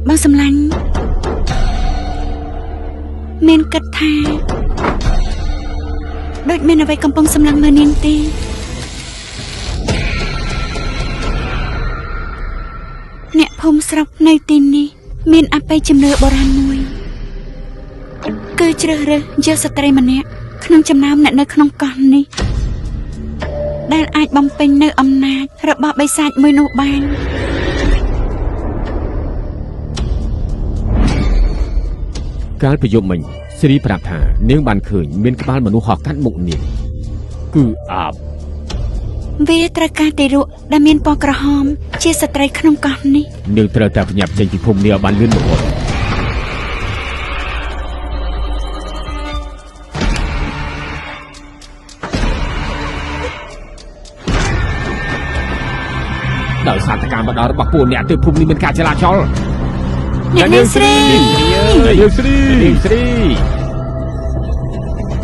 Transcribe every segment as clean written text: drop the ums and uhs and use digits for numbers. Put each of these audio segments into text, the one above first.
បងសម្លាញ់មានគិតថាដូចមានអ្វីកំពុងសម្លឹងមើលនាងទេអ្នកភូមិស្រុកនៅទីនេះមានអបិយជំនឿបុរាណមួយគឺជ្រើសរើសយកស្ត្រីម្នាក់ក្នុងចំណោមអ្នកនៅក្នុងកោះនេះដែលអាចបំពេញនៅអំណាចរបស់បិសាចមួយនោះបានកាលពីយប់មិញសេរីប្រាប់ថានាងបានឃើញមានក្បាលមនុស្សហោះកាត់មុខនាងគឺអាបវាត្រូវការទារកដែលមានពណ៌ក្រហមជាស្ត្រីក្នុងកោះនេះនាងត្រូវតែប្រញាប់ចេញពីភូមិនេះឲ្យបានលឿនបំផុតដោយសារតែការមកដល់របស់ពួកអ្នកទើបភូមិនេះមានការចលាចលអ្នកនាងស្រីអ្នកនាងស្រី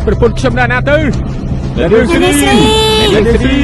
ប្រពន្ធខ្ញុំណាទៅអ្នកនាងស្រី